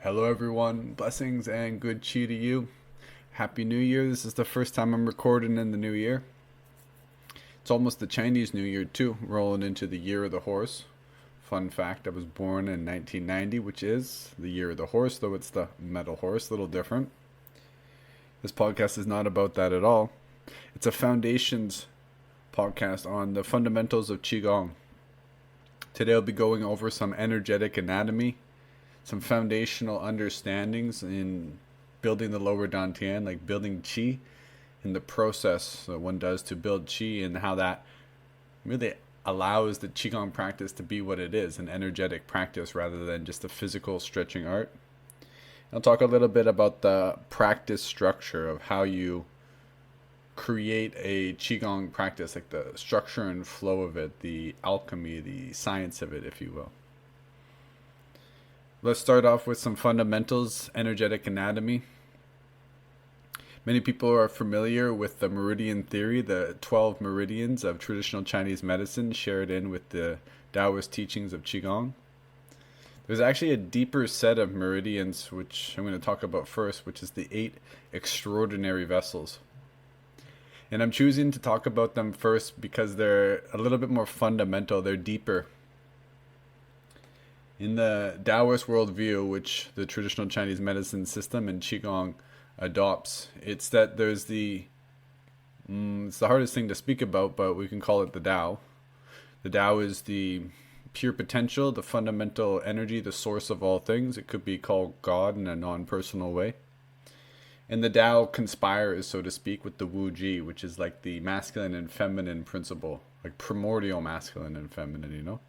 Hello, everyone. Blessings and good chi to you. Happy New Year. This is the first time I'm recording in the new year. It's almost the Chinese New Year, too, rolling into the year of the horse. Fun fact, I was born in 1990, which is the year of the horse, though it's the metal horse, a little different. This podcast is not about that at all. It's a foundations podcast on the fundamentals of Qigong. Today I'll be going over some energetic anatomy, some foundational understandings in building the lower dantien, like building qi, and the process that one does to build qi, and how that really allows the qigong practice to be what it is, an energetic practice rather than just a physical stretching art. I'll talk a little bit about the practice structure of how you create a qigong practice, like the structure and flow of it, the alchemy, the science of it, if you will. Let's start off with some fundamentals, energetic anatomy. Many people are familiar with the meridian theory, the 12 meridians of traditional Chinese medicine shared in with the Taoist teachings of Qigong. There's actually a deeper set of meridians, which I'm going to talk about first, which is the 8 extraordinary vessels. And I'm choosing to talk about them first because they're a little bit more fundamental, they're deeper. In the Taoist worldview, which the traditional Chinese medicine system and Qigong adopts, it's that there's it's the hardest thing to speak about, but we can call it the Tao. The Tao is the pure potential, the fundamental energy, the source of all things. It could be called God in a non-personal way. And the Tao conspires, so to speak, with the Wu Ji, which is like the masculine and feminine principle, like primordial masculine and feminine, you know?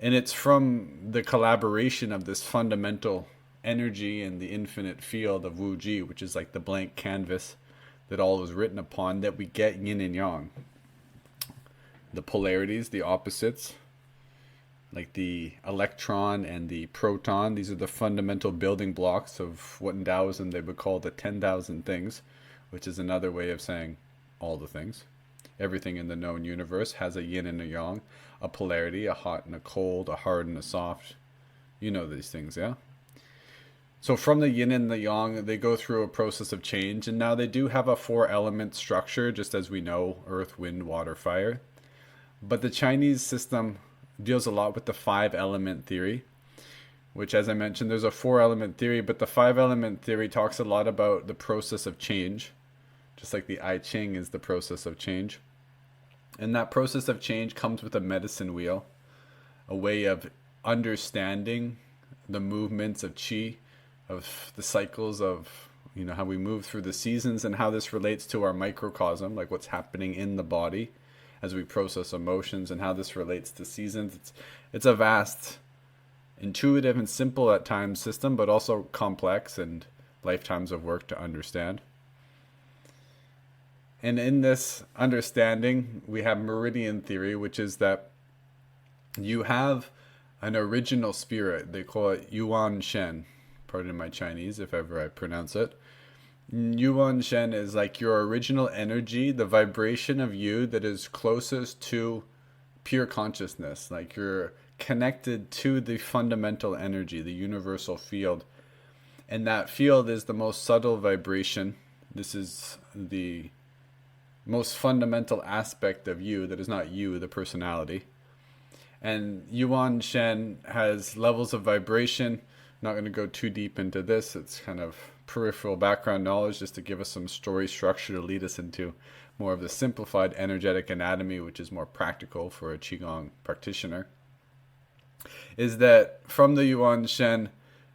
And it's from the collaboration of this fundamental energy and the infinite field of Wu Ji, which is like the blank canvas that all is written upon, that we get yin and yang. The polarities, the opposites, like the electron and the proton, these are the fundamental building blocks of what in Taoism they would call the 10,000 things, which is another way of saying all the things. Everything in the known universe has a yin and a yang, a polarity, a hot and a cold, a hard and a soft. You know these things, yeah? So from the yin and the yang, they go through a process of change, and now they do have a 4-element structure, just as we know, earth, wind, water, fire. But the Chinese system deals a lot with the 5-element theory, which, as I mentioned, there's a 4-element theory, but the 5-element theory talks a lot about the process of change, just like the I Ching is the process of change. And that process of change comes with a medicine wheel, a way of understanding the movements of qi, of the cycles of, how we move through the seasons, and how this relates to our microcosm, like what's happening in the body as we process emotions, and how this relates to seasons. It's a vast, intuitive and simple at times system, but also complex and lifetimes of work to understand. And in this understanding, we have meridian theory, which is that you have an original spirit. They call it Yuan Shen. Pardon my Chinese if ever I pronounce it. Yuan Shen is like your original energy, the vibration of you that is closest to pure consciousness. Like you're connected to the fundamental energy, the universal field. And that field is the most subtle vibration. This is the most fundamental aspect of you that is not you, the personality. And Yuan Shen has levels of vibration. I'm not going to go too deep into this. It's kind of peripheral background knowledge just to give us some story structure to lead us into more of the simplified energetic anatomy, which is more practical for a Qigong practitioner. Is that from the Yuan Shen,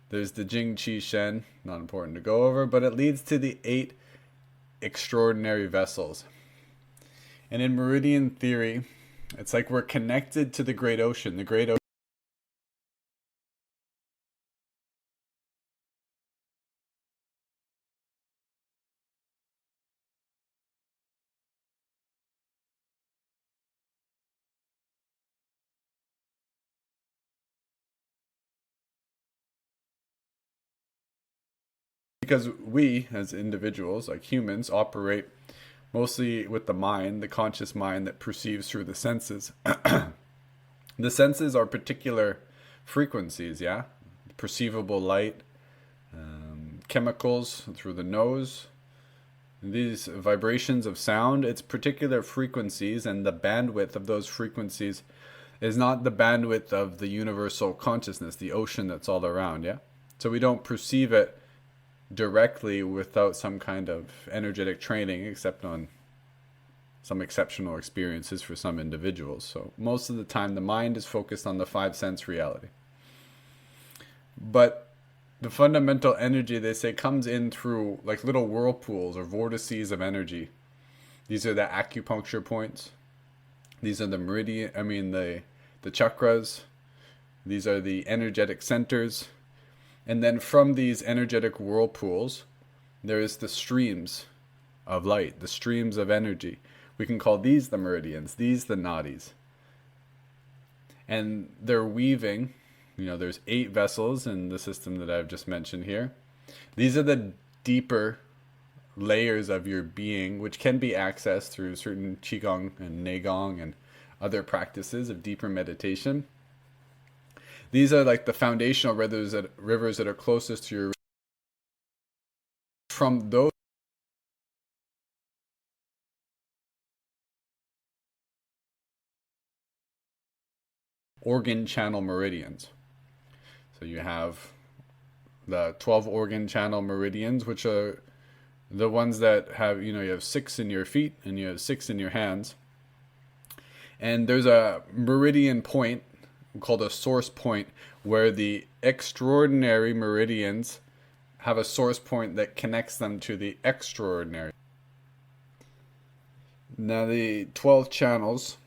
there's the Jing Qi Shen, not important to go over, but it leads to the 8 extraordinary vessels. And in meridian theory, it's like we're connected to the great ocean. The great ocean because we, as individuals, like humans, operate mostly with the mind, the conscious mind that perceives through the senses. The senses are particular frequencies, yeah? perceivable light, chemicals through the nose. These vibrations of sound, its particular frequencies, and the bandwidth of those frequencies is not the bandwidth of the universal consciousness, the ocean that's all around, yeah? So we don't perceive it directly without some kind of energetic training, except on some exceptional experiences for some individuals. So most of the time, the mind is focused on the five sense reality. But the fundamental energy, they say, comes in through like little whirlpools or vortices of energy. These are the acupuncture points. These are the the chakras. These are the energetic centers. And then from these energetic whirlpools, there is the streams of light, the streams of energy. We can call these the meridians, these the nadis. And they're weaving, there's 8 vessels in the system that I've just mentioned here. These are the deeper layers of your being, which can be accessed through certain Qigong and Neigong and other practices of deeper meditation. These are like the foundational rivers that are closest to your. From those organ channel meridians. So you have the 12 organ channel meridians, which are the ones that have, you have 6 in your feet and you have 6 in your hands. And there's a meridian point called a source point where the extraordinary meridians have a source point that connects them to the extraordinary. Now the 12 channels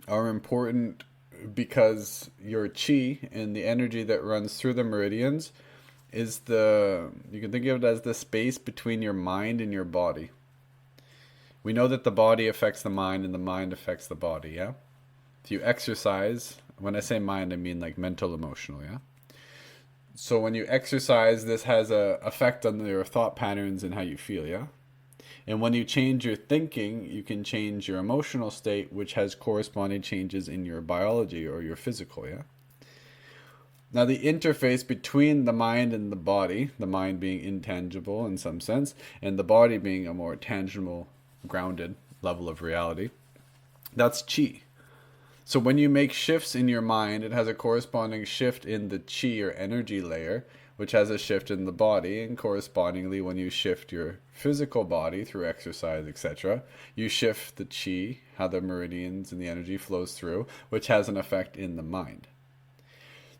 are important because your chi and the energy that runs through the meridians is you can think of it as the space between your mind and your body. We know that the body affects the mind and the mind affects the body, yeah? If you exercise, when I say mind, I mean like mental, emotional, yeah? So when you exercise, this has an effect on your thought patterns and how you feel, yeah? And when you change your thinking, you can change your emotional state, which has corresponding changes in your biology or your physical, yeah? Now, the interface between the mind and the mind being intangible in some sense, and the body being a more tangible, grounded level of reality, that's chi. So when you make shifts in your mind, it has a corresponding shift in the chi or energy layer, which has a shift in the body, and correspondingly when you shift your physical body through exercise, etc., you shift the chi, how the meridians and the energy flows through, which has an effect in the mind.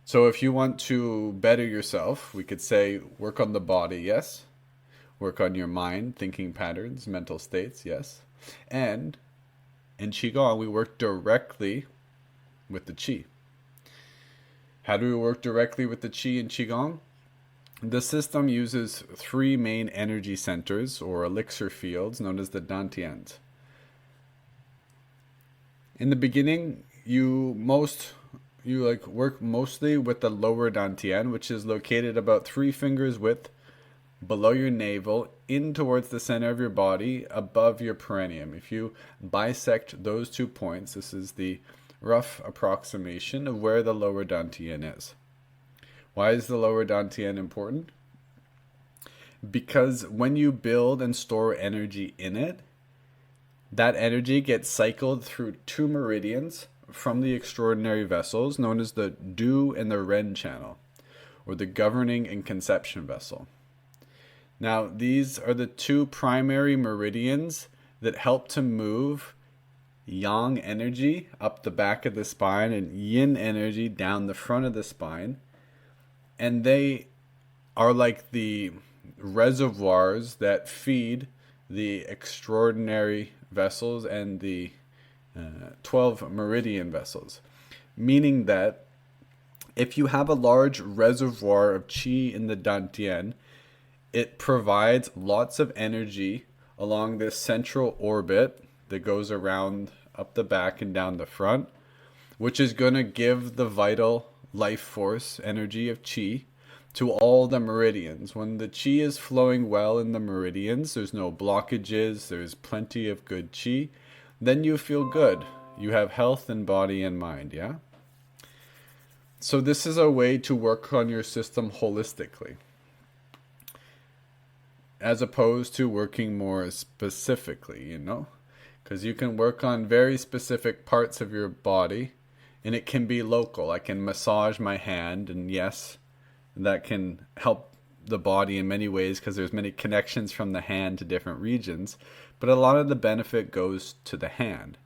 So if you want to better yourself, we could say work on the body, yes. Work on your mind, thinking patterns, mental states, yes. And in Qigong, we work directly with the Qi. How do we work directly with the Qi in Qigong? The system uses 3 main energy centers or elixir fields known as the dantians. In the beginning, you work mostly with the lower dantien, which is located about 3 fingers width below your navel, in towards the center of your body, above your perineum. If you bisect those 2 points, this is the rough approximation of where the lower dantien is. Why is the lower dantien important? Because when you build and store energy in it, that energy gets cycled through 2 meridians from the extraordinary vessels known as the Du and the Ren channel, or the governing and conception vessel. Now, these are the 2 primary meridians that help to move yang energy up the back of the spine and yin energy down the front of the spine. And they are like the reservoirs that feed the extraordinary vessels and the 12 meridian vessels. Meaning that if you have a large reservoir of qi in the dantien, it provides lots of energy along this central orbit that goes around up the back and down the front, which is going to give the vital life force energy of qi to all the meridians. When the qi is flowing well in the meridians, there's no blockages, there's plenty of good qi, then you feel good. You have health in body and mind, yeah? So this is a way to work on your system holistically, as opposed to working more specifically, because you can work on very specific parts of your body, and it can be local. I can massage my hand, and yes, that can help the body in many ways because there's many connections from the hand to different regions, but a lot of the benefit goes to the hand.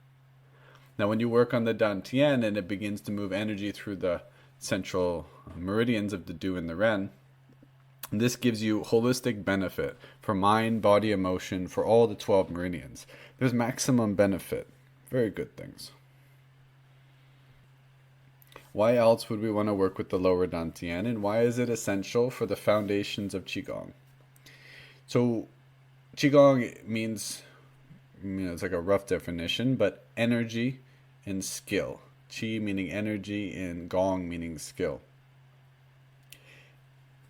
Now when you work on the dantien and it begins to move energy through the central meridians of the du and the ren, this gives you holistic benefit for mind, body, emotion, for all the 12 meridians. There's maximum benefit. Very good things. Why else would we want to work with the lower dantien, and why is it essential for the foundations of Qigong? So Qigong means, it's like a rough definition, but energy and skill. Qi meaning energy and Gong meaning skill.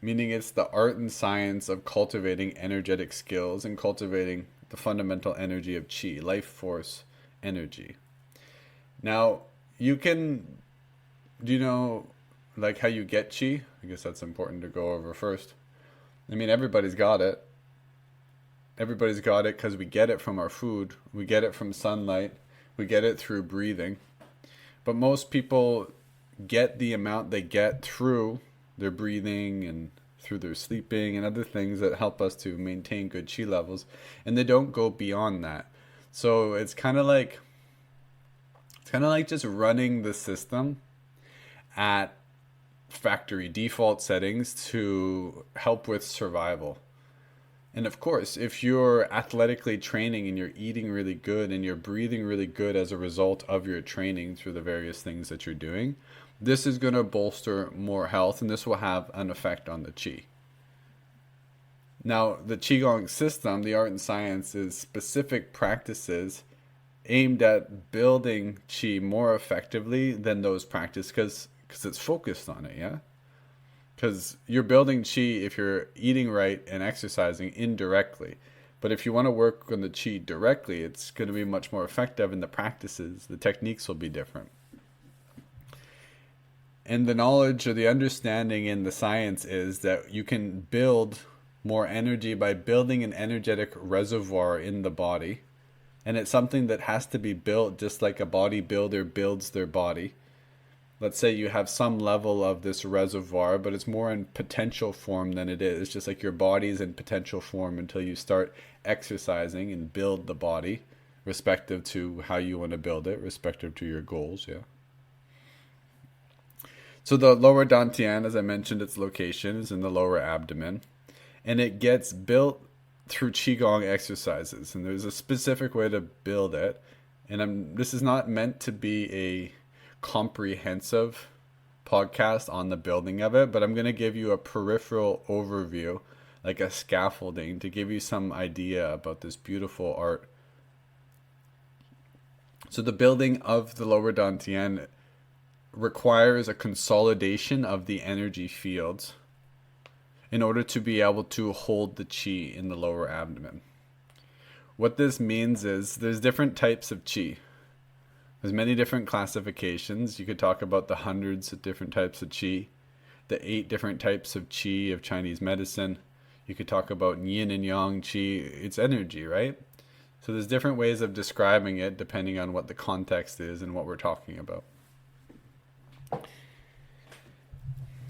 Meaning it's the art and science of cultivating energetic skills and cultivating the fundamental energy of Qi, life force energy. Now, do you know like how you get Qi? I guess that's important to go over first. I mean, everybody's got it. Everybody's got it because we get it from our food. We get it from sunlight. We get it through breathing. But most people get the amount they get through their breathing and through their sleeping and other things that help us to maintain good Qi levels, and they don't go beyond that. So it's kind of like just running the system at factory default settings to help with survival. And of course, if you're athletically training and you're eating really good and you're breathing really good as a result of your training through the various things that you're doing, this is going to bolster more health, and this will have an effect on the Qi. Now, the Qigong system, the art and science, is specific practices aimed at building Qi more effectively than those practices because it's focused on it, yeah? Because you're building Qi if you're eating right and exercising indirectly. But if you want to work on the Qi directly, it's going to be much more effective, and the practices, the techniques will be different. And the knowledge or the understanding in the science is that you can build more energy by building an energetic reservoir in the body. And it's something that has to be built just like a bodybuilder builds their body. Let's say you have some level of this reservoir, but it's more in potential form than it is. It's just like your body's in potential form until you start exercising and build the body, respective to how you want to build it, respective to your goals, yeah. So the lower dantien, as I mentioned, its location is in the lower abdomen, and it gets built through Qigong exercises. And there's a specific way to build it, and this is not meant to be a comprehensive podcast on the building of it, but I'm going to give you a peripheral overview, like a scaffolding, to give you some idea about this beautiful art. So the building of the lower dantien requires a consolidation of the energy fields in order to be able to hold the Qi in the lower abdomen. What this means is there's different types of Qi. There's many different classifications. You could talk about the hundreds of different types of Qi, the 8 different types of Qi of Chinese medicine. You could talk about yin and yang Qi. It's energy, right? So there's different ways of describing it depending on what the context is and what we're talking about.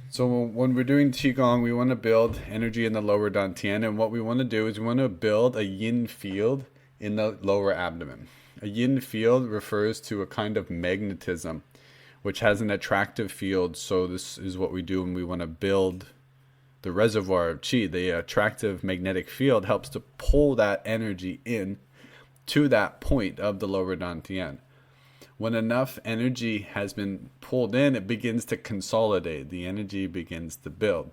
So when we're doing Qigong, we want to build energy in the lower dantien, and what we want to do is we want to build a yin field in the lower abdomen. A yin field refers to a kind of magnetism, which has an attractive field. So this is what we do when we want to build the reservoir of Qi. The attractive magnetic field helps to pull that energy in to that point of the lower dantien. When enough energy has been pulled in, it begins to consolidate. The energy begins to build.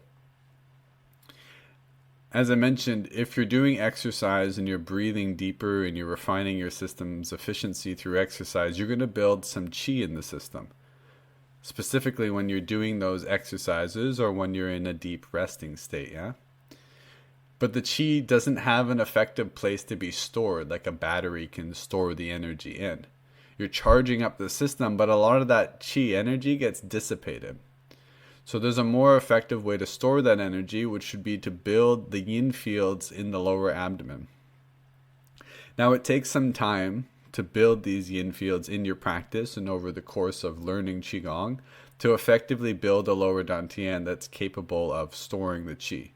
As I mentioned, if you're doing exercise and you're breathing deeper and you're refining your system's efficiency through exercise, you're going to build some Qi in the system. Specifically when you're doing those exercises or when you're in a deep resting state, yeah? But the Qi doesn't have an effective place to be stored like a battery can store the energy in. You're charging up the system, but a lot of that Qi energy gets dissipated. So there's a more effective way to store that energy, which should be to build the yin fields in the lower abdomen. Now, it takes some time to build these yin fields in your practice and over the course of learning Qigong to effectively build a lower dantien that's capable of storing the qi.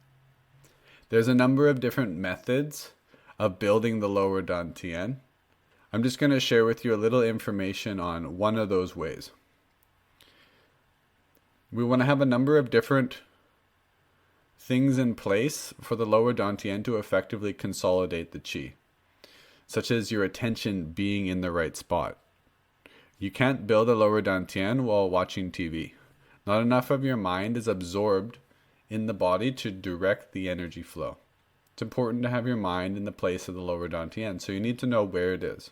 There's a number of different methods of building the lower dantien. I'm just going to share with you a little information on one of those ways. We want to have a number of different things in place for the lower dantien to effectively consolidate the qi, such as your attention being in the right spot. You can't build a lower dantien while watching TV. Not enough of your mind is absorbed in the body to direct the energy flow. It's important to have your mind in the place of the lower dantien, so you need to know where it is.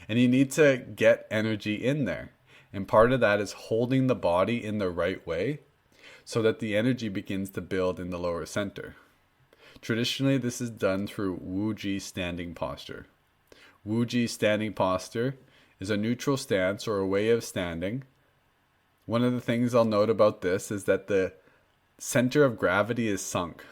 And you need to get energy in there. And part of that is holding the body in the right way so that the energy begins to build in the lower center. Traditionally, this is done through Wuji standing posture. Wuji standing posture is a neutral stance or a way of standing. One of the things I'll note about this is that the center of gravity is sunk.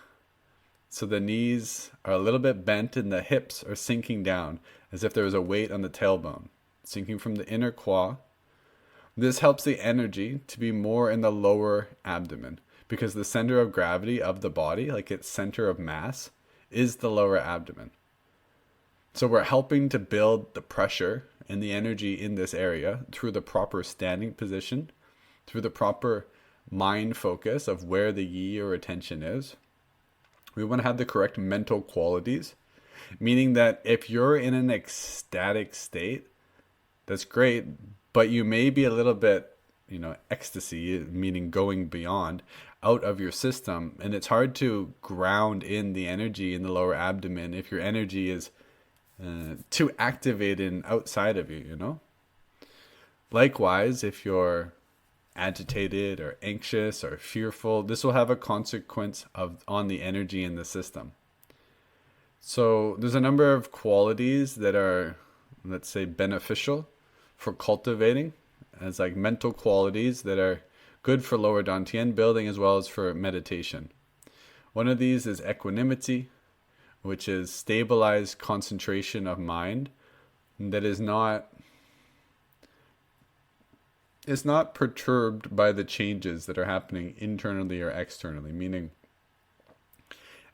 So the knees are a little bit bent and the hips are sinking down as if there was a weight on the tailbone, sinking from the inner quad. This helps the energy to be more in the lower abdomen because the center of gravity of the body, like its center of mass, is the lower abdomen. So we're helping to build the pressure and the energy in this area through the proper standing position, through the proper mind focus of where the yi or attention is. We want to have the correct mental qualities, meaning that if you're in an ecstatic state, that's great, but you may be a little bit, ecstasy, meaning going beyond, out of your system. And it's hard to ground in the energy in the lower abdomen if your energy is too activated and outside of you. Likewise, if you're agitated or anxious or fearful, this will have a consequence on the energy in the system. So there's a number of qualities that are, let's say, beneficial for cultivating as like mental qualities that are good for lower dantien building as well as for meditation. One of these is equanimity, which is stabilized concentration of mind that is not perturbed by the changes that are happening internally or externally, meaning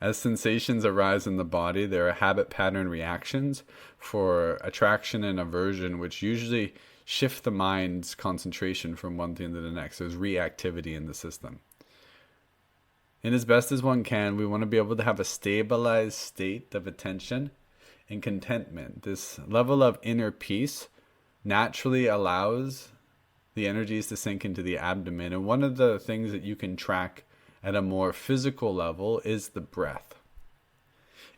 as sensations arise in the body, there are habit pattern reactions for attraction and aversion, which usually shift the mind's concentration from one thing to the next. There's reactivity in the system. And as best as one can, we want to be able to have a stabilized state of attention and contentment. This level of inner peace naturally allows the energies to sink into the abdomen. And one of the things that you can track at a more physical level is the breath.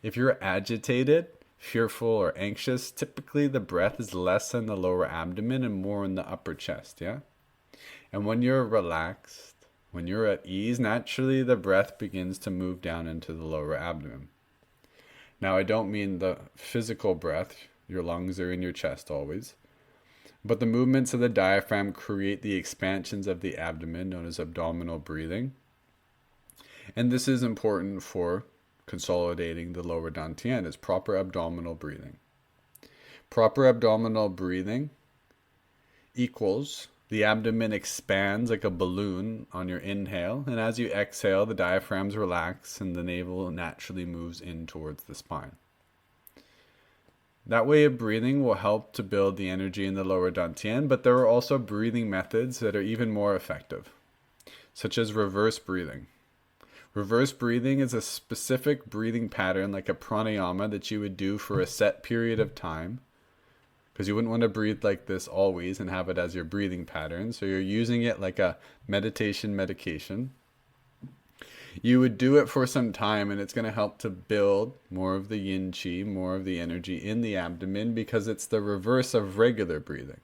If you're agitated, fearful, or anxious, typically the breath is less in the lower abdomen and more in the upper chest, yeah? And when you're relaxed, when you're at ease, naturally the breath begins to move down into the lower abdomen. Now, I don't mean the physical breath. Your lungs are in your chest always. But the movements of the diaphragm create the expansions of the abdomen, known as abdominal breathing. And this is important for consolidating the lower dantien, is proper abdominal breathing. Proper abdominal breathing equals the abdomen expands like a balloon on your inhale, and as you exhale, the diaphragms relax and the navel naturally moves in towards the spine. That way of breathing will help to build the energy in the lower dantien, but there are also breathing methods that are even more effective, such as reverse breathing. Reverse breathing is a specific breathing pattern like a pranayama that you would do for a set period of time, because you wouldn't want to breathe like this always and have it as your breathing pattern. So you're using it like a meditation medication. You would do it for some time, and it's going to help to build more of the yin qi, more of the energy in the abdomen, because it's the reverse of regular breathing.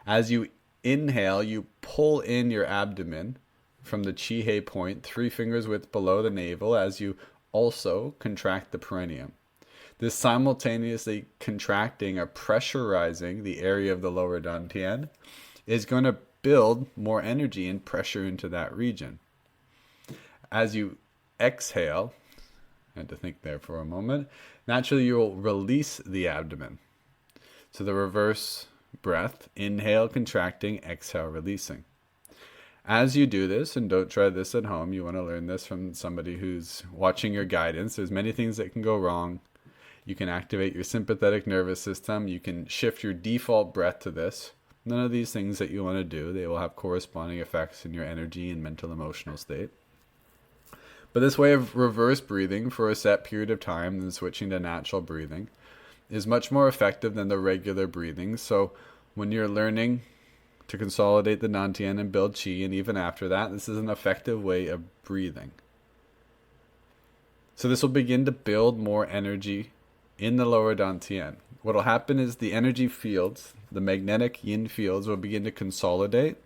As you inhale, you pull in your abdomen from the chi he point, 3 fingers width below the navel, as you also contract the perineum. This simultaneously contracting or pressurizing the area of the lower dantien is going to build more energy and pressure into that region. As you exhale, I had to think there for a moment, naturally you'll release the abdomen. So the reverse breath, inhale, contracting, exhale, releasing. As you do this, and don't try this at home, you want to learn this from somebody who's watching your guidance. There's many things that can go wrong. You can activate your sympathetic nervous system. You can shift your default breath to this. None of these things that you want to do, they will have corresponding effects in your energy and mental emotional state. But this way of reverse breathing for a set period of time, then switching to natural breathing, is much more effective than the regular breathing. So when you're learning to consolidate the dantien and build qi, and even after that, this is an effective way of breathing. So this will begin to build more energy in the lower dantien. What will happen is the energy fields, the magnetic yin fields, will begin to consolidate.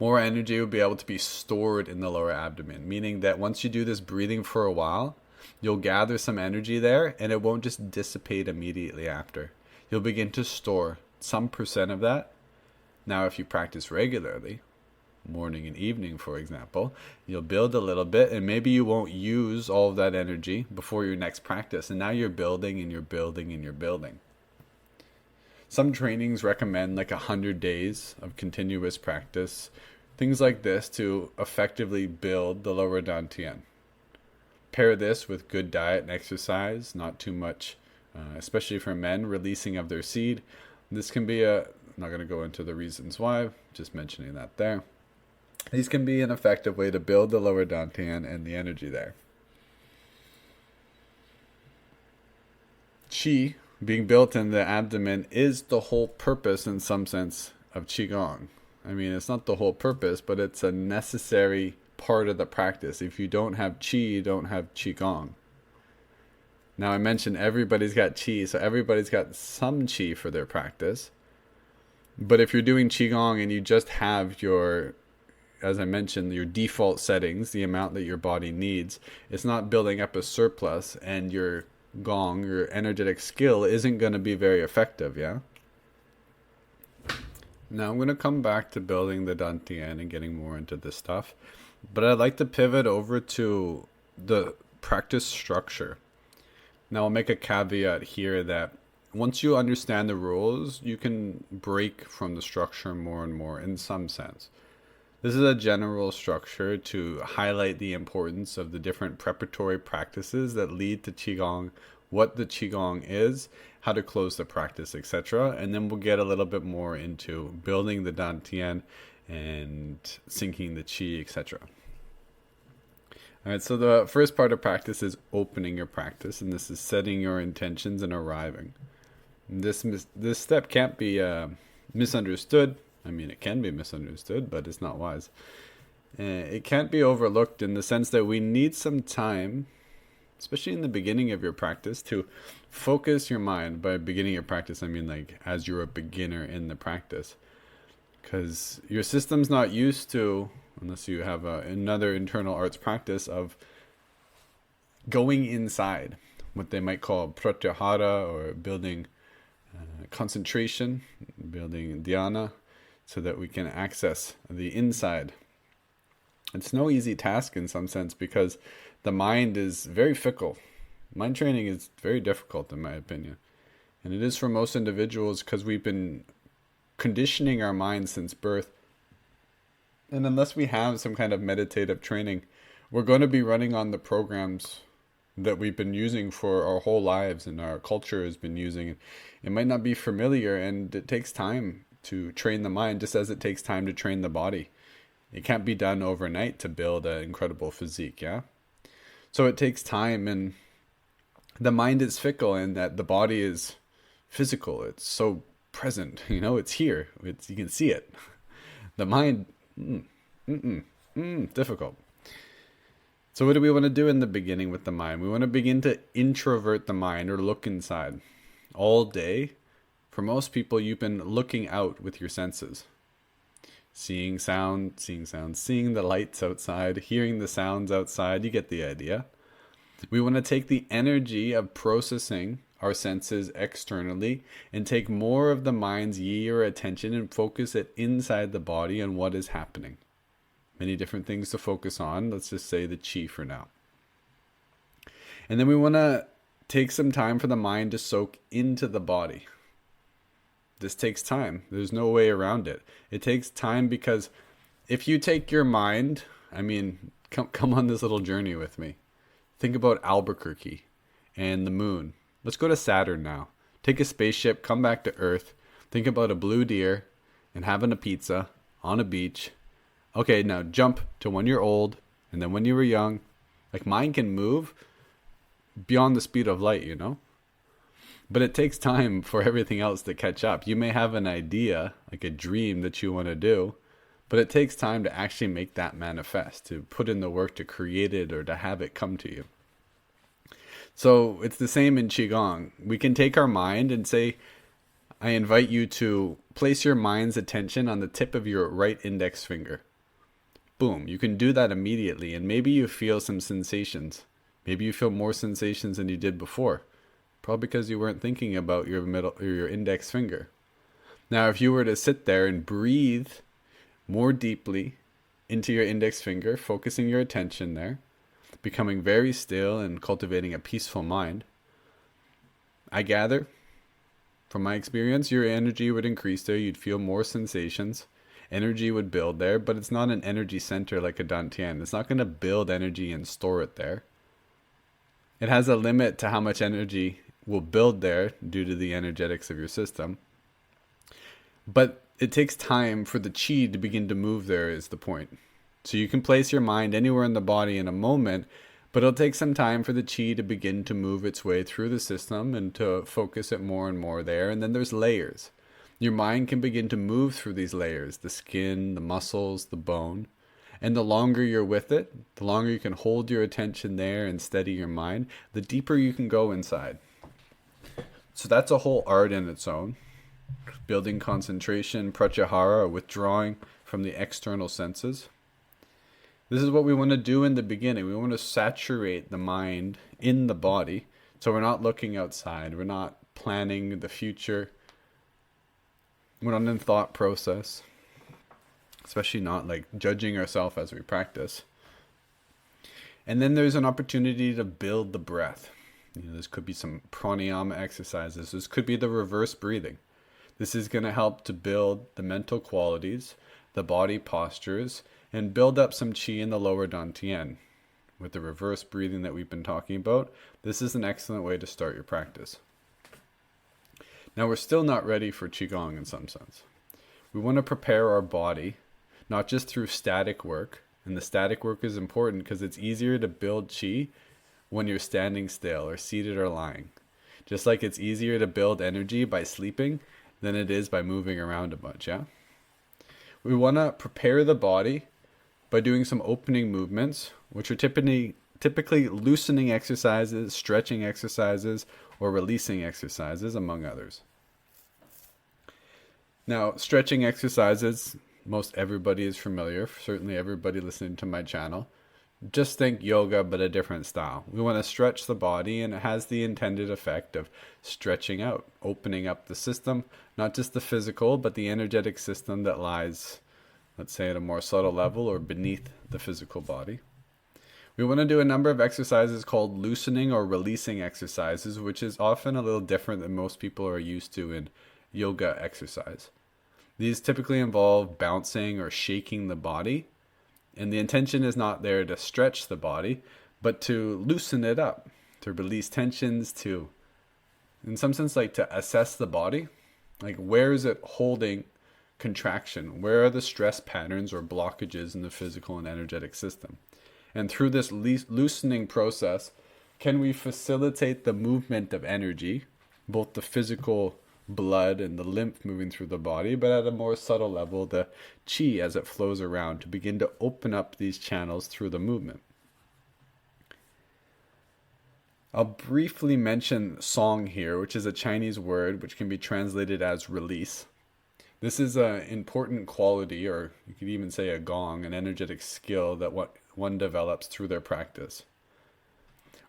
More energy will be able to be stored in the lower abdomen, meaning that once you do this breathing for a while, you'll gather some energy there, and it won't just dissipate immediately after. You'll begin to store some percent of that. Now, if you practice regularly, morning and evening, for example, you'll build a little bit, and maybe you won't use all of that energy before your next practice. And now you're building and you're building and you're building. Some trainings recommend like 100 days of continuous practice, things like this, to effectively build the lower dantien. Pair this with good diet and exercise, not too much, especially for men, releasing of their seed. This can be I'm not going to go into the reasons why, just mentioning that there. These can be an effective way to build the lower dantien and the energy there. Qi, being built in the abdomen, is the whole purpose in some sense of Qigong. I mean, it's not the whole purpose, but it's a necessary part of the practice. If you don't have Qi, you don't have Qigong. Now, I mentioned everybody's got Qi, so everybody's got some Qi for their practice. But if you're doing Qigong and you just have your, as I mentioned, your default settings, the amount that your body needs, it's not building up a surplus, and your gong, your energetic skill, isn't going to be very effective, yeah? Now I'm going to come back to building the dantien and getting more into this stuff. But I'd like to pivot over to the practice structure. Now I'll make a caveat here that once you understand the rules, you can break from the structure more and more in some sense. This is a general structure to highlight the importance of the different preparatory practices that lead to Qigong, what the Qigong is, how to close the practice, etc. And then we'll get a little bit more into building the dantien and sinking the Qi, etc. All right, so the first part of practice is opening your practice, and this is setting your intentions and arriving. This step can't be misunderstood. I mean, it can be misunderstood, but it's not wise. It can't be overlooked in the sense that we need some time, especially in the beginning of your practice, to focus your mind. By beginning your practice, I mean like as you're a beginner in the practice. Because your system's not used to, unless you have another internal arts practice, of going inside, what they might call pratyahara, or building concentration, building dhyana, so that we can access the inside. It's no easy task in some sense, because the mind is very fickle. Mind training is very difficult, in my opinion. And it is for most individuals because we've been conditioning our minds since birth. And unless we have some kind of meditative training, we're going to be running on the programs that we've been using for our whole lives and our culture has been using. It might not be familiar, and it takes time to train the mind, just as it takes time to train the body. It can't be done overnight to build an incredible physique, yeah? So it takes time, and the mind is fickle in that the body is physical. It's so present, it's here. You can see it. The mind, difficult. So what do we want to do in the beginning with the mind? We want to begin to introvert the mind, or look inside. All day, for most people, you've been looking out with your senses. Seeing sound, seeing the lights outside, hearing the sounds outside. You get the idea. We want to take the energy of processing our senses externally and take more of the mind's yi or attention and focus it inside the body on what is happening. Many different things to focus on. Let's just say the qi for now. And then we want to take some time for the mind to soak into the body. This takes time. There's no way around it. It takes time because if you take your mind, come on this little journey with me. Think about Albuquerque and the moon. Let's go to Saturn now. Take a spaceship, come back to Earth. Think about a blue deer and having a pizza on a beach. Okay, now jump to when you're old and then when you were young. Like, mind can move beyond the speed of light, you know? But it takes time for everything else to catch up. You may have an idea, like a dream that you want to do, but it takes time to actually make that manifest, to put in the work to create it or to have it come to you. So it's the same in Qigong. We can take our mind and say, I invite you to place your mind's attention on the tip of your right index finger. Boom, you can do that immediately, and maybe you feel some sensations. Maybe you feel more sensations than you did before. Probably because you weren't thinking about your middle or your index finger. Now, if you were to sit there and breathe more deeply into your index finger, focusing your attention there, becoming very still and cultivating a peaceful mind, I gather, from my experience, your energy would increase there. You'd feel more sensations. Energy would build there, but it's not an energy center like a dantien. It's not going to build energy and store it there. It has a limit to how much energy will build there due to the energetics of your system. But it takes time for the qi to begin to move there is the point. So you can place your mind anywhere in the body in a moment, but it'll take some time for the qi to begin to move its way through the system and to focus it more and more there. And then there's layers. Your mind can begin to move through these layers, the skin, the muscles, the bone. And the longer you're with it, the longer you can hold your attention there and steady your mind, the deeper you can go inside. So that's a whole art in its own. Building concentration, pratyahara, withdrawing from the external senses. This is what we want to do in the beginning. We want to saturate the mind in the body. So we're not looking outside. We're not planning the future. We're not in thought process. Especially not like judging ourselves as we practice. And then there's an opportunity to build the breath. This could be some pranayama exercises. This could be the reverse breathing. This is going to help to build the mental qualities, the body postures, and build up some qi in the lower dantien. With the reverse breathing that we've been talking about, this is an excellent way to start your practice. Now, we're still not ready for Qigong in some sense. We want to prepare our body, not just through static work. And the static work is important because it's easier to build qi when you're standing still or seated or lying. Just like it's easier to build energy by sleeping than it is by moving around a bunch, yeah? We want to prepare the body by doing some opening movements, which are typically loosening exercises, stretching exercises, or releasing exercises, among others. Now, stretching exercises, most everybody is familiar, certainly everybody listening to my channel. Just think yoga, but a different style. We want to stretch the body, and it has the intended effect of stretching out, opening up the system, not just the physical, but the energetic system that lies, let's say, at a more subtle level or beneath the physical body. We want to do a number of exercises called loosening or releasing exercises, which is often a little different than most people are used to in yoga exercise. These typically involve bouncing or shaking the body. And the intention is not there to stretch the body, but to loosen it up, to release tensions, to, in some sense, like to assess the body. Like, where is it holding contraction? Where are the stress patterns or blockages in the physical and energetic system? And through this loosening process, can we facilitate the movement of energy, both the physical blood and the lymph moving through the body, but at a more subtle level, the qi as it flows around, to begin to open up these channels through the movement. I'll briefly mention song here, which is a Chinese word which can be translated as release. This is an important quality, or you could even say a gong, an energetic skill that one develops through their practice.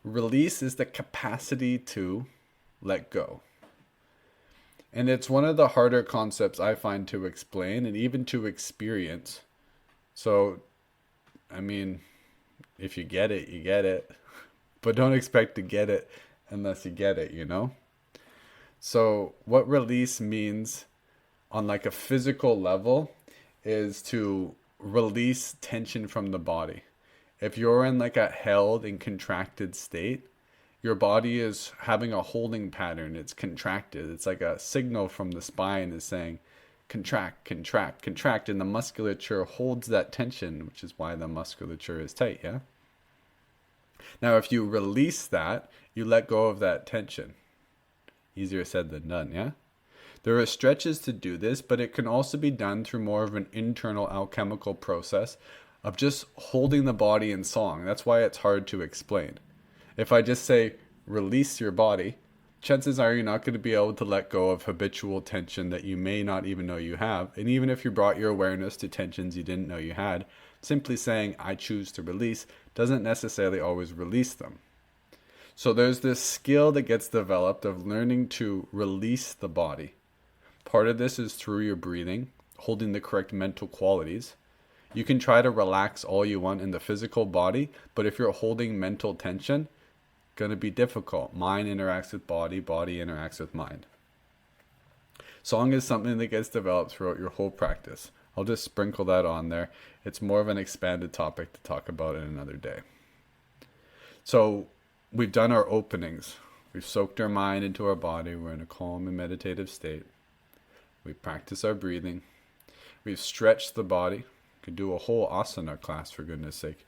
Release is the capacity to let go. And it's one of the harder concepts I find to explain and even to experience. So, I mean, if you get it, you get it. But don't expect to get it unless you get it, you know? So, what release means on like a physical level is to release tension from the body. If you're in like a held and contracted state, your body is having a holding pattern. It's contracted. It's like a signal from the spine is saying, contract, contract, contract. And the musculature holds that tension, which is why the musculature is tight, yeah? Now, if you release that, you let go of that tension. Easier said than done, yeah? There are stretches to do this, but it can also be done through more of an internal alchemical process of just holding the body in song. That's why it's hard to explain. If I just say, release your body, chances are you're not going to be able to let go of habitual tension that you may not even know you have. And even if you brought your awareness to tensions you didn't know you had, simply saying, I choose to release, doesn't necessarily always release them. So there's this skill that gets developed of learning to release the body. Part of this is through your breathing, holding the correct mental qualities. You can try to relax all you want in the physical body, but if you're holding mental tension, going to be difficult. Mind interacts with body, body interacts with mind. Song is something that gets developed throughout your whole practice. I'll just sprinkle that on there. It's more of an expanded topic to talk about in another day. So we've done our openings. We've soaked our mind into our body. We're in a calm and meditative state. We practice our breathing. We've stretched the body. Could do a whole asana class, for goodness sake.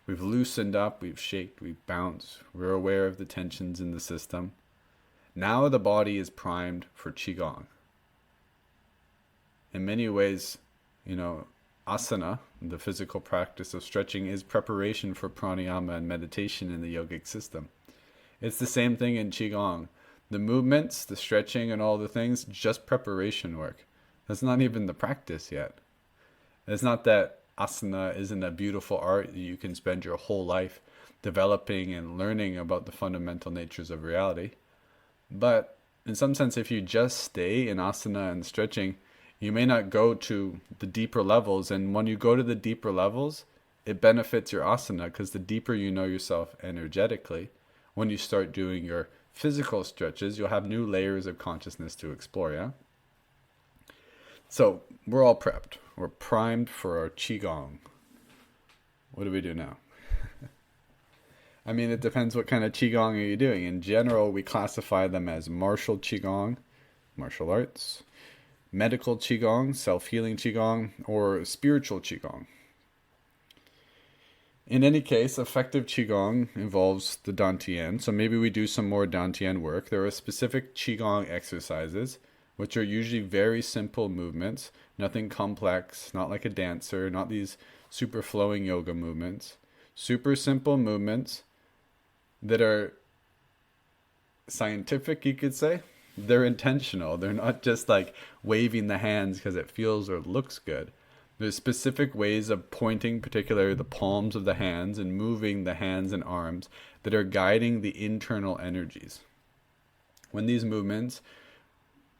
We've loosened up, we've shaked, we've bounced. We're aware of the tensions in the system. Now the body is primed for Qigong. In many ways, asana, the physical practice of stretching, is preparation for pranayama and meditation in the yogic system. It's the same thing in Qigong. The movements, the stretching and all the things, just preparation work. That's not even the practice yet. It's not that asana isn't a beautiful art that you can spend your whole life developing and learning about the fundamental natures of reality. But in some sense, if you just stay in asana and stretching, you may not go to the deeper levels. And when you go to the deeper levels, it benefits your asana because the deeper you know yourself energetically, when you start doing your physical stretches, you'll have new layers of consciousness to explore, yeah? So we're all prepped. We're primed for our Qigong. What do we do now? I mean, it depends what kind of Qigong are you doing. In general, we classify them as martial Qigong, martial arts, medical Qigong, self-healing Qigong, or spiritual Qigong. In any case, effective Qigong involves the dantien, so maybe we do some more dantien work. There are specific Qigong exercises, which are usually very simple movements, nothing complex, not like a dancer, not these super flowing yoga movements. Super simple movements that are scientific, you could say. They're intentional. They're not just like waving the hands because it feels or looks good. There's specific ways of pointing, particularly the palms of the hands, and moving the hands and arms that are guiding the internal energies. When these movements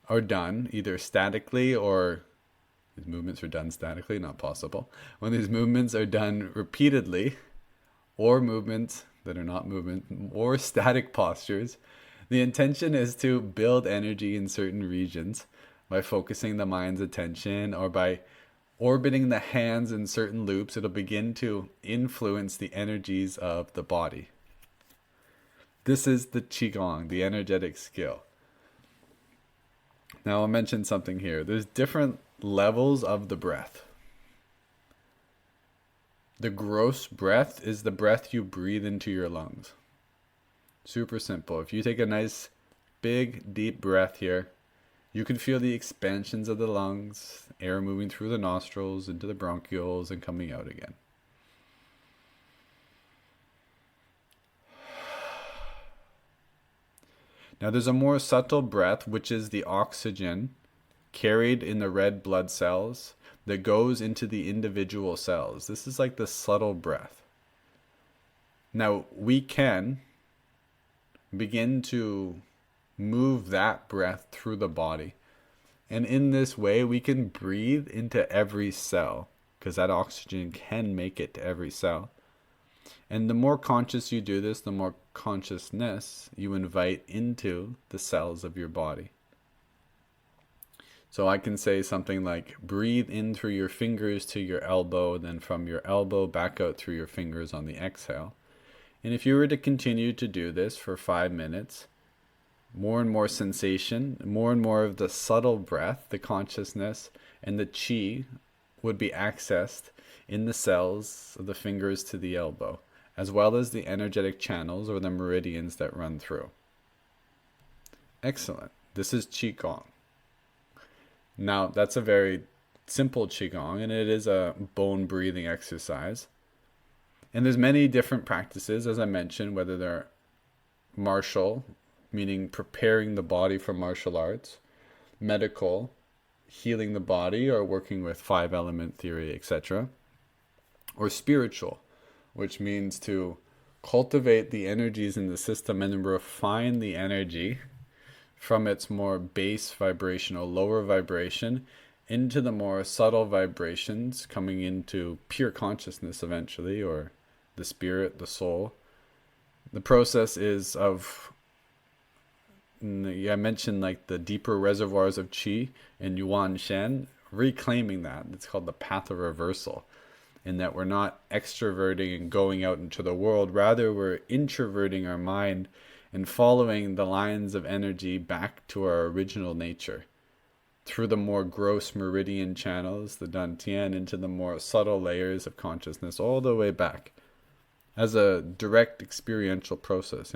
are done either statically or these movements are done statically, not possible. When these movements are done repeatedly, or movements that are not movement, or static postures, the intention is to build energy in certain regions by focusing the mind's attention, or by orbiting the hands in certain loops. It'll begin to influence the energies of the body. This is the Qigong, the energetic skill. Now I'll mention something here. There's different levels of the breath. The gross breath is the breath you breathe into your lungs. Super simple. If you take a nice, big, deep breath here, you can feel the expansions of the lungs, air moving through the nostrils into the bronchioles and coming out again. Now there's a more subtle breath, which is the oxygen carried in the red blood cells that goes into the individual cells. This is like the subtle breath. Now we can begin to move that breath through the body. And in this way, we can breathe into every cell because that oxygen can make it to every cell. And the more conscious you do this, the more consciousness you invite into the cells of your body. So I can say something like, breathe in through your fingers to your elbow, then from your elbow back out through your fingers on the exhale. And if you were to continue to do this for 5 minutes, more and more sensation, more and more of the subtle breath, the consciousness, and the chi would be accessed in the cells of the fingers to the elbow, as well as the energetic channels or the meridians that run through. Excellent. This is Qigong. Now, that's a very simple Qigong, and it is a bone breathing exercise. And there's many different practices, as I mentioned, whether they're martial, meaning preparing the body for martial arts, medical, healing the body or working with 5-element theory, etc., or spiritual, which means to cultivate the energies in the system and refine the energy from its more base vibrational, lower vibration, into the more subtle vibrations, coming into pure consciousness eventually, or the spirit, the soul. The process is of, I mentioned like the deeper reservoirs of qi in Yuan Shen, reclaiming that. It's called the path of reversal, in that we're not extroverting and going out into the world. Rather, we're introverting our mind and following the lines of energy back to our original nature through the more gross meridian channels, the dantien, into the more subtle layers of consciousness, all the way back as a direct experiential process.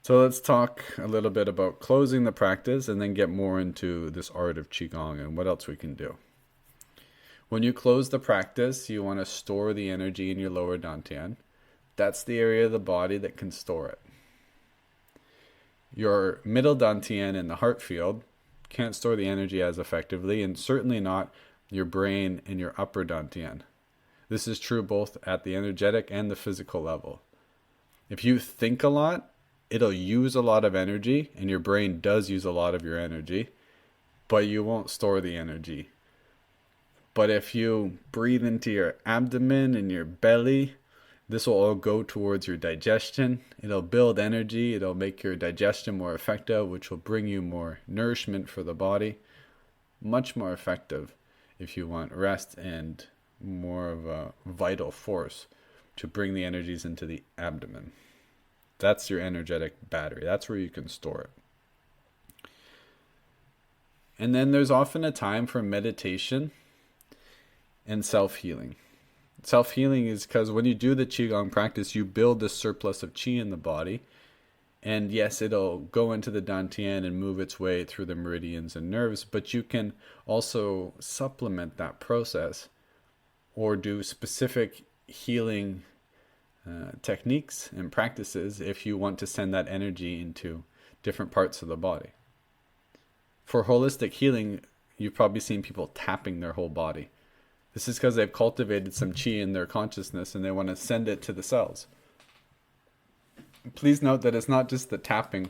So let's talk a little bit about closing the practice and then get more into this art of Qigong and what else we can do. When you close the practice, you want to store the energy in your lower dantien. That's the area of the body that can store it. Your middle dantien in the heart field can't store the energy as effectively, and certainly not your brain and your upper dantien. This is true both at the energetic and the physical level. If you think a lot, it'll use a lot of energy, and your brain does use a lot of your energy, but you won't store the energy. But if you breathe into your abdomen and your belly, this will all go towards your digestion. It'll build energy. It'll make your digestion more effective, which will bring you more nourishment for the body. Much more effective if you want rest and more of a vital force to bring the energies into the abdomen. That's your energetic battery. That's where you can store it. And then there's often a time for meditation and self-healing. Self-healing is because when you do the Qigong practice, you build this surplus of Qi in the body. And yes, it'll go into the dantien and move its way through the meridians and nerves, but you can also supplement that process or do specific healing techniques and practices if you want to send that energy into different parts of the body. For holistic healing, you've probably seen people tapping their whole body. This is because they've cultivated some qi in their consciousness and they want to send it to the cells. Please note that it's not just the tapping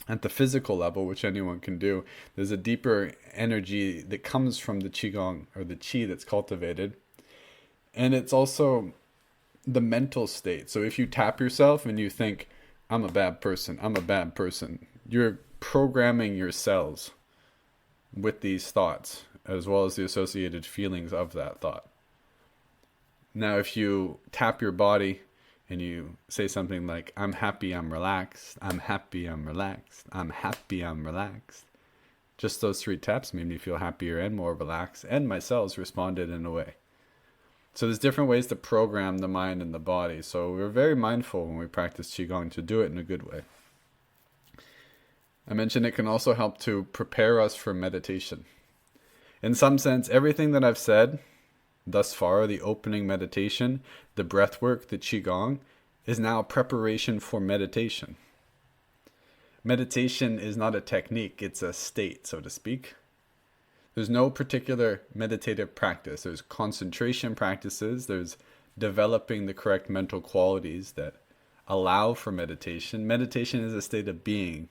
at the physical level, which anyone can do. There's a deeper energy that comes from the qigong, or the qi that's cultivated. And it's also the mental state. So if you tap yourself and you think, I'm a bad person, you're programming your cells with these thoughts, as well as the associated feelings of that thought. Now, if you tap your body and you say something like, I'm happy, I'm relaxed, I'm happy, I'm relaxed, I'm happy, I'm relaxed. Just those 3 taps made me feel happier and more relaxed, and my cells responded in a way. So there's different ways to program the mind and the body. So we're very mindful when we practice Qigong to do it in a good way. I mentioned it can also help to prepare us for meditation. In some sense, everything that I've said thus far, the opening meditation, the breath work, the Qigong, is now preparation for meditation. Meditation is not a technique, it's a state, so to speak. There's no particular meditative practice. There's concentration practices, there's developing the correct mental qualities that allow for meditation. Meditation is a state of being.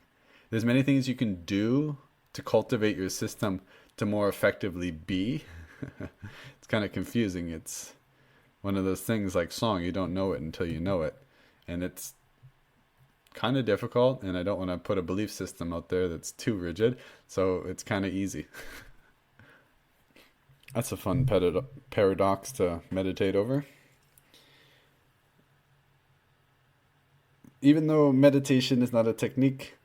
There's many things you can do to cultivate your system to more effectively be. It's kind of confusing. It's one of those things like song, you don't know it until you know it. And it's kind of difficult, and I don't want to put a belief system out there that's too rigid, so it's kind of easy. That's a fun paradox to meditate over. Even though meditation is not a technique,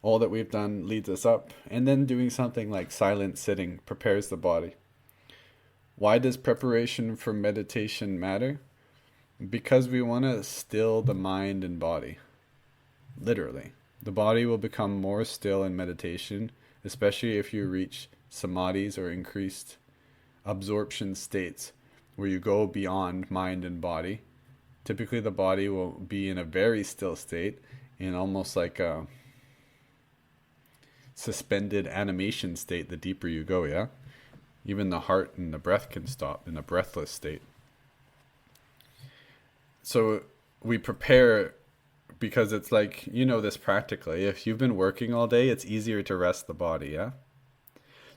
all that we've done leads us up, and then doing something like silent sitting prepares the body. Why does preparation for meditation matter? Because we want to still the mind and body. Literally. The body will become more still in meditation, especially if you reach samadhis or increased absorption states where you go beyond mind and body. Typically the body will be in a very still state, in almost like a suspended animation state the deeper you go, yeah? Even the heart and the breath can stop in a breathless state. So we prepare because it's like, you know this practically. If you've been working all day, it's easier to rest the body, yeah?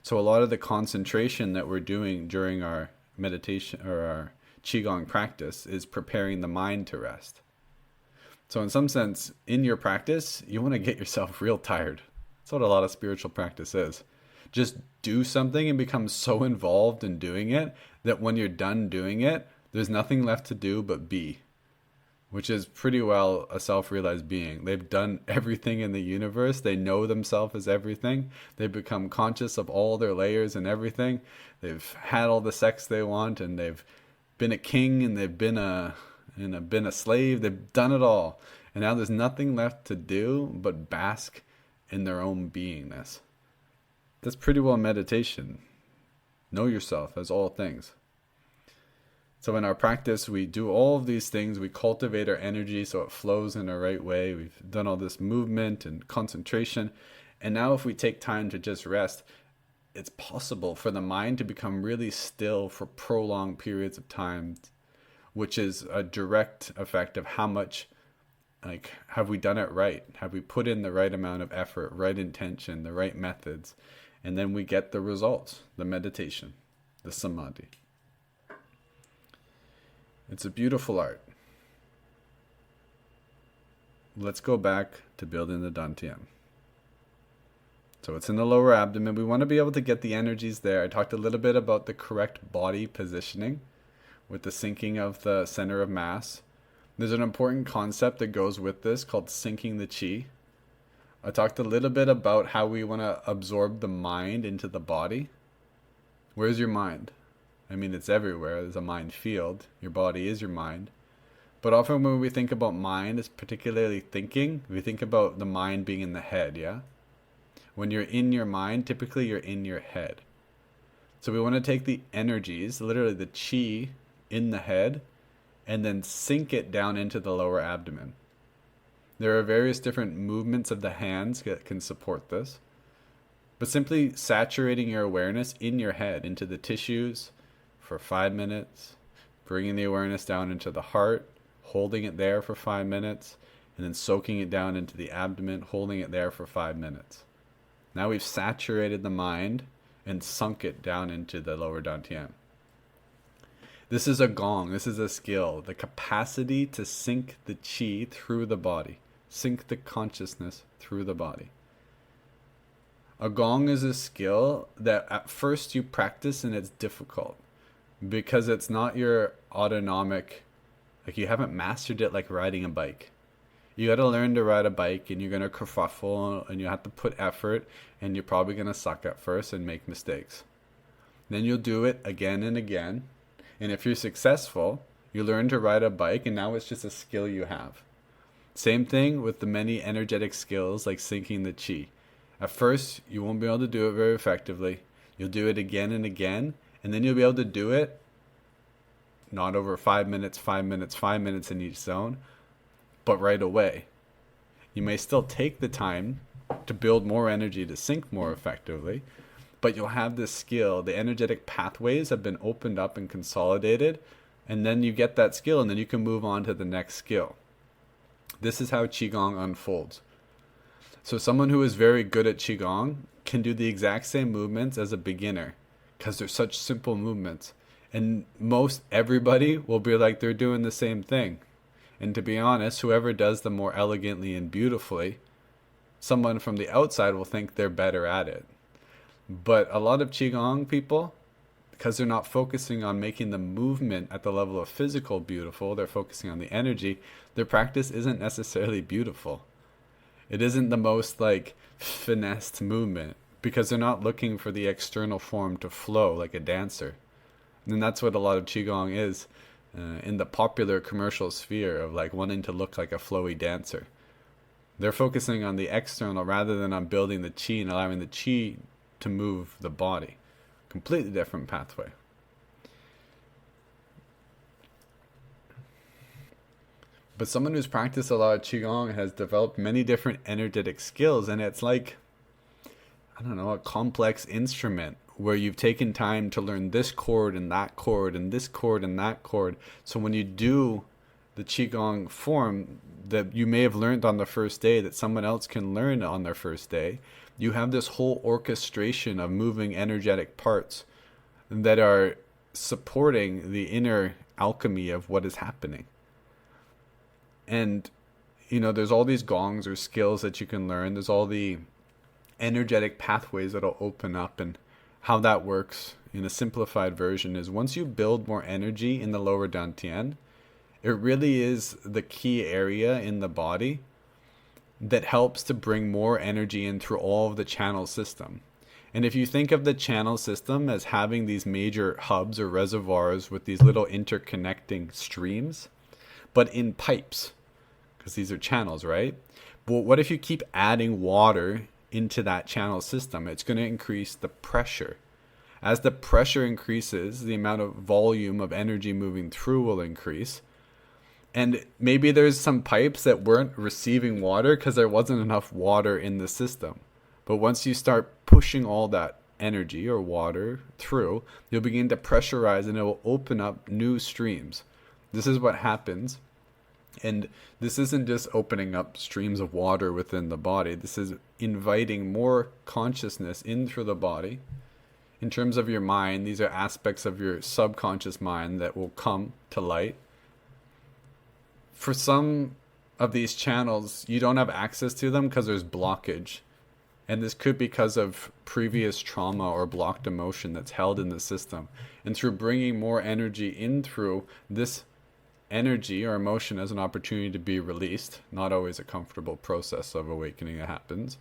So a lot of the concentration that we're doing during our meditation or our Qigong practice is preparing the mind to rest. So in some sense, in your practice, you want to get yourself real tired. That's what a lot of spiritual practice is. Just do something and become so involved in doing it that when you're done doing it, there's nothing left to do but be, which is pretty well a self-realized being. They've done everything in the universe. They know themselves as everything. They've become conscious of all their layers and everything. They've had all the sex they want, and they've been a king, and they've been a slave. They've done it all. And now there's nothing left to do but bask in their own beingness. That's pretty well meditation. Know yourself as all things. So in our practice, we do all of these things. We cultivate our energy so it flows in the right way. We've done all this movement and concentration. And now if we take time to just rest, it's possible for the mind to become really still for prolonged periods of time, which is a direct effect of how much, like, have we done it right? Have we put in the right amount of effort, right intention, the right methods? And then we get the results, the meditation, the samadhi. It's a beautiful art. Let's go back to building the dantien. So it's in the lower abdomen. We want to be able to get the energies there. I talked a little bit about the correct body positioning with the sinking of the center of mass. There's an important concept that goes with this called sinking the chi. I talked a little bit about how we want to absorb the mind into the body. Where's your mind? I mean, it's everywhere. There's a mind field. Your body is your mind. But often when we think about mind, it's particularly thinking, we think about the mind being in the head, yeah? When you're in your mind, typically you're in your head. So we want to take the energies, literally the chi in the head, and then sink it down into the lower abdomen. There are various different movements of the hands that can support this. But simply saturating your awareness in your head into the tissues for 5 minutes, bringing the awareness down into the heart, holding it there for 5 minutes, and then soaking it down into the abdomen, holding it there for 5 minutes. Now we've saturated the mind and sunk it down into the lower dantien. This is a gong. This is a skill. The capacity to sink the chi through the body. Sink the consciousness through the body. A gong is a skill that at first you practice and it's difficult because it's not your autonomic, like you haven't mastered it like riding a bike. You got to learn to ride a bike, and you're going to kerfuffle, and you have to put effort, and you're probably going to suck at first and make mistakes. Then you'll do it again and again. And if you're successful, you learn to ride a bike, and now it's just a skill you have. Same thing with the many energetic skills like sinking the chi. At first, you won't be able to do it very effectively. You'll do it again and again, and then you'll be able to do it not over 5 minutes, 5 minutes, 5 minutes in each zone, but right away. You may still take the time to build more energy to sink more effectively, but you'll have this skill. The energetic pathways have been opened up and consolidated, and then you get that skill, and then you can move on to the next skill. This is how Qigong unfolds. So someone who is very good at Qigong can do the exact same movements as a beginner because they're such simple movements. And most everybody will be like they're doing the same thing. And to be honest, whoever does them more elegantly and beautifully, someone from the outside will think they're better at it. But a lot of Qigong people, because they're not focusing on making the movement at the level of physical beautiful, they're focusing on the energy, their practice isn't necessarily beautiful. It isn't the most like finessed movement because they're not looking for the external form to flow like a dancer. And that's what a lot of Qigong is in the popular commercial sphere of like wanting to look like a flowy dancer. They're focusing on the external rather than on building the Qi and allowing the Qi to move the body. Completely different pathway. But someone who's practiced a lot of Qigong has developed many different energetic skills, and it's like, I don't know, a complex instrument where you've taken time to learn this chord and that chord and this chord and that chord. So when you do the Qigong form that you may have learned on the first day that someone else can learn on their first day, you have this whole orchestration of moving energetic parts that are supporting the inner alchemy of what is happening. And, you know, there's all these gongs or skills that you can learn. There's all the energetic pathways that'll open up, and how that works in a simplified version is once you build more energy in the lower dantien, it really is the key area in the body that helps to bring more energy in through all of the channel system. And if you think of the channel system as having these major hubs or reservoirs with these little interconnecting streams, but in pipes, because these are channels, right? But what if you keep adding water into that channel system? It's going to increase the pressure. As the pressure increases, the amount of volume of energy moving through will increase. And maybe there's some pipes that weren't receiving water because there wasn't enough water in the system. But once you start pushing all that energy or water through, you'll begin to pressurize and it will open up new streams. This is what happens. And this isn't just opening up streams of water within the body. This is inviting more consciousness in through the body. In terms of your mind, these are aspects of your subconscious mind that will come to light. For some of these channels, you don't have access to them because there's blockage. And this could be because of previous trauma or blocked emotion that's held in the system. And through bringing more energy in through this energy or emotion as an opportunity to be released, not always a comfortable process of awakening that happens.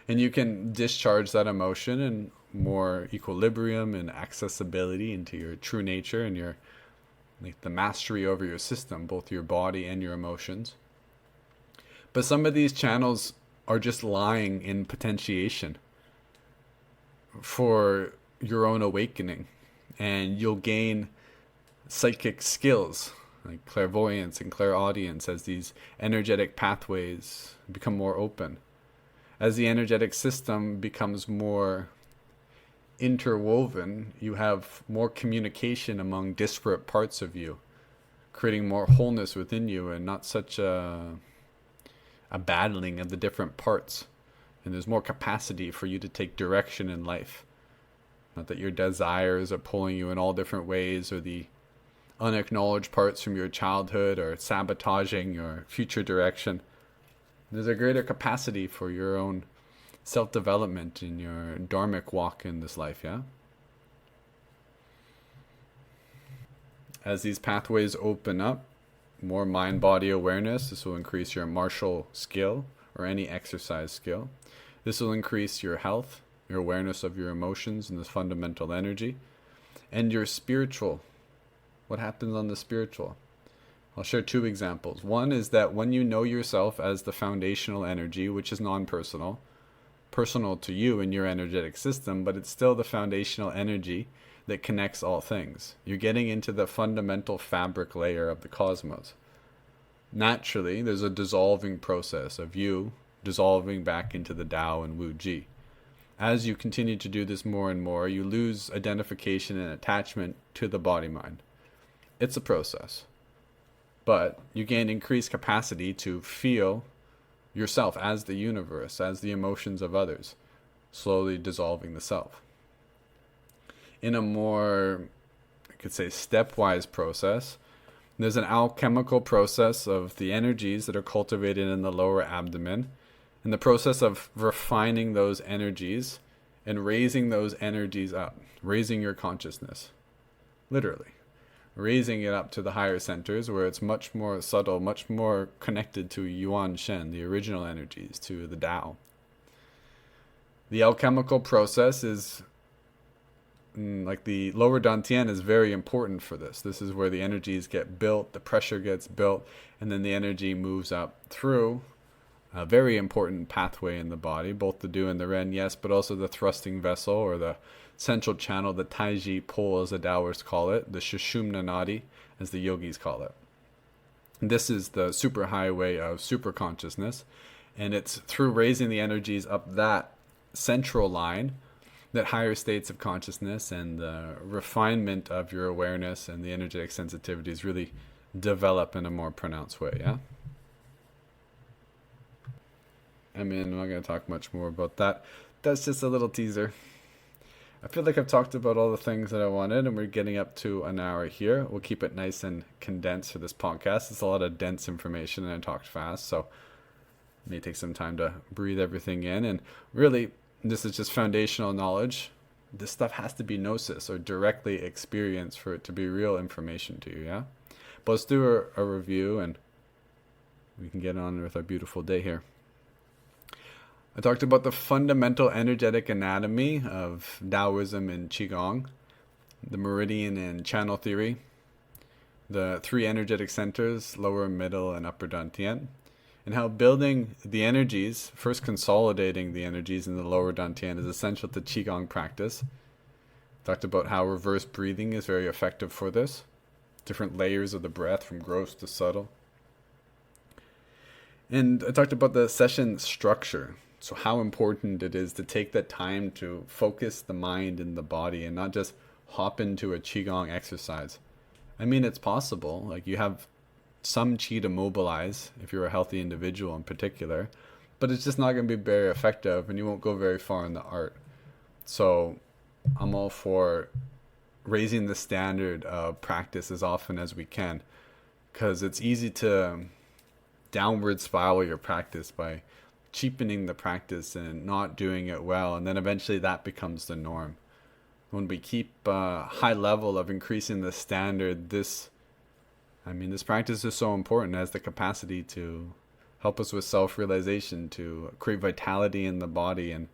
And you can discharge that emotion in more equilibrium and accessibility into your true nature and your the mastery over your system, both your body and your emotions. But some of these channels are just lying in potentiation for your own awakening, and you'll gain psychic skills like clairvoyance and clairaudience as these energetic pathways become more open. As the energetic system becomes more interwoven, you have more communication among disparate parts of you, creating more wholeness within you and not such a battling of the different parts. And there's more capacity for you to take direction in life. Not that your desires are pulling you in all different ways, or the unacknowledged parts from your childhood are sabotaging your future direction. There's a greater capacity for your own self-development in your dharmic walk in this life, yeah? As these pathways open up, more mind-body awareness, this will increase your martial skill or any exercise skill. This will increase your health, your awareness of your emotions and this fundamental energy, and your spiritual. What happens on the spiritual? I'll share two examples. One is that when you know yourself as the foundational energy, which is non-personal, personal to you and your energetic system, but it's still the foundational energy that connects all things. You're getting into the fundamental fabric layer of the cosmos. Naturally, there's a dissolving process of you dissolving back into the Tao and Wu Ji. As you continue to do this more and more, you lose identification and attachment to the body-mind. It's a process. but you gain increased capacity to feel yourself as the universe, as the emotions of others, slowly dissolving the self. In a more, I could say, stepwise process, there's an alchemical process of the energies that are cultivated in the lower abdomen, and the process of refining those energies and raising those energies up, raising your consciousness, literally. Raising it up to the higher centers where it's much more subtle, much more connected to Yuan Shen, the original energies, to the Tao. The alchemical process is, like the lower dantien, is very important for this. This is where the energies get built, the pressure gets built, and then the energy moves up through a very important pathway in the body, both the Du and the Ren, yes, but also the thrusting vessel or the central channel, the Taiji pole as the Taoists call it, the Sushumna Nadi as the yogis call it. This is the superhighway of super consciousness, and it's through raising the energies up that central line that higher states of consciousness and the refinement of your awareness and the energetic sensitivities really develop in a more pronounced way, yeah? I mean, I'm not going to talk much more about that. That's just a little teaser. I feel like I've talked about all the things that I wanted, and we're getting up to an hour here. We'll keep it nice and condensed for this podcast. It's a lot of dense information, and I talked fast, so it may take some time to breathe everything in. And really, this is just foundational knowledge. This stuff has to be gnosis or directly experienced for it to be real information to you, yeah? But let's do a review, and we can get on with our beautiful day here. I talked about the fundamental energetic anatomy of Taoism and Qigong, the meridian and channel theory, the three energetic centers, lower, middle, and upper dantien, and how building the energies, first consolidating the energies in the lower dantien, is essential to Qigong practice. Talked about how reverse breathing is very effective for this, different layers of the breath from gross to subtle. And I talked about the session structure. So how important it is to take that time to focus the mind and the body and not just hop into a Qigong exercise. I mean, it's possible. Like, you have some Qi to mobilize if you're a healthy individual in particular, but it's just not going to be very effective and you won't go very far in the art. So I'm all for raising the standard of practice as often as we can, because it's easy to downward spiral your practice by cheapening the practice and not doing it well, and then eventually that becomes the norm. When we keep a high level of increasing the standard, this practice is so important. It has the capacity to help us with self-realization, to create vitality in the body and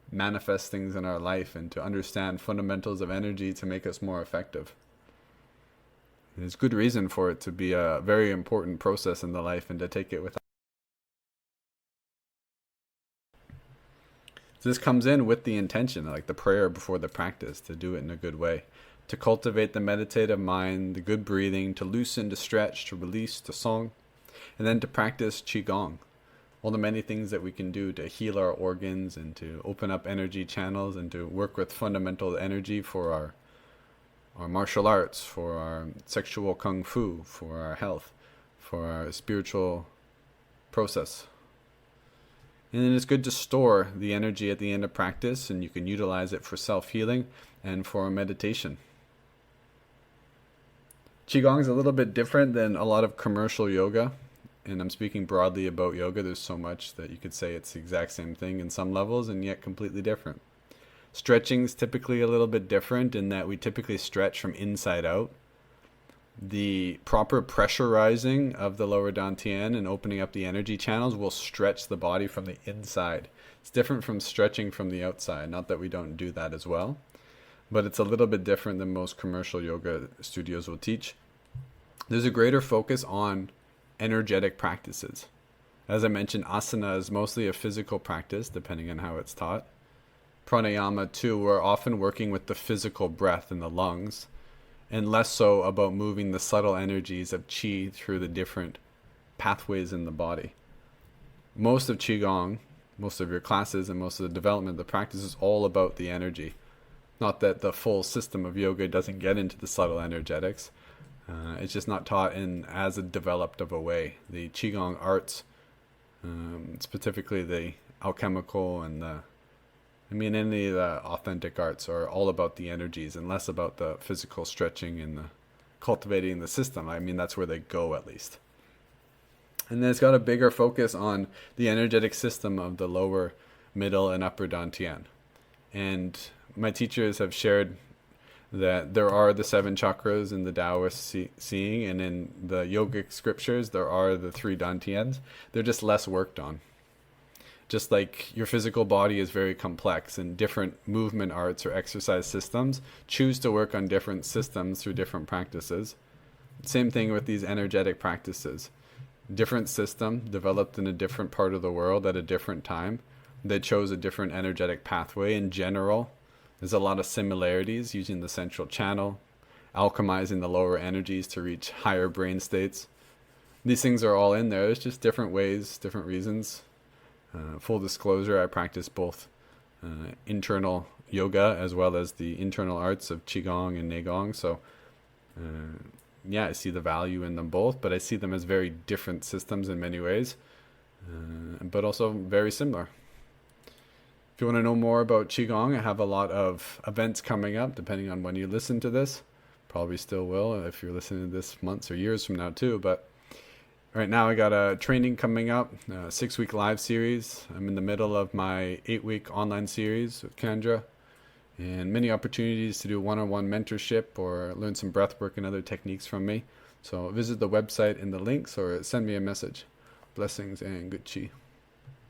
manifest things in our life, and to understand fundamentals of energy to make us more effective. There's good reason for it to be a very important process in the life and to take it with. So this comes in with the intention, like the prayer before the practice, to do it in a good way, to cultivate the meditative mind, the good breathing, to loosen, to stretch, to release, to song, and then to practice Qigong. All the many things that we can do to heal our organs and to open up energy channels and to work with fundamental energy for our martial arts, for our sexual kung fu, for our health, for our spiritual process. And then it's good to store the energy at the end of practice, and you can utilize it for self-healing and for meditation. Qigong is a little bit different than a lot of commercial yoga, and I'm speaking broadly about yoga. There's so much that you could say it's the exact same thing in some levels and yet completely different. Stretching is typically a little bit different in that we typically stretch from inside out. The proper pressurizing of the lower dantien and opening up the energy channels will stretch the body from the inside. It's different from stretching from the outside. Not that we don't do that as well, but it's a little bit different than most commercial yoga studios will teach. There's a greater focus on energetic practices. As I mentioned, asana is mostly a physical practice, depending on how it's taught. Pranayama too, we're often working with the physical breath in the lungs, and less so about moving the subtle energies of qi through the different pathways in the body. Most of Qigong, most of your classes and most of the development of the practice is all about the energy. Not that the full system of yoga doesn't get into the subtle energetics. It's just not taught in as a developed of a way. The Qigong arts, specifically the alchemical and any of the authentic arts, are all about the energies and less about the physical stretching and the cultivating the system. I mean, that's where they go at least. And then it's got a bigger focus on the energetic system of the lower, middle, and upper dantien. And my teachers have shared that there are the 7 chakras in the Taoist seeing, and in the yogic scriptures there are the 3 dantians. They're just less worked on. Just like your physical body is very complex, and different movement arts or exercise systems choose to work on different systems through different practices. Same thing with these energetic practices. Different system developed in a different part of the world at a different time. They chose a different energetic pathway. In general, there's a lot of similarities, using the central channel, alchemizing the lower energies to reach higher brain states. These things are all in there. There's just different ways, different reasons. Full disclosure, I practice both internal yoga as well as the internal arts of Qigong and Neigong. So, I see the value in them both, but I see them as very different systems in many ways, but also very similar. If you want to know more about Qigong, I have a lot of events coming up, depending on when you listen to this. Probably still will if you're listening to this months or years from now too, but right now I got a training coming up, a 6-week live series. I'm in the middle of my 8-week online series with Kendra, and many opportunities to do one-on-one mentorship or learn some breath work and other techniques from me. So visit the website in the links or send me a message. Blessings and good chi.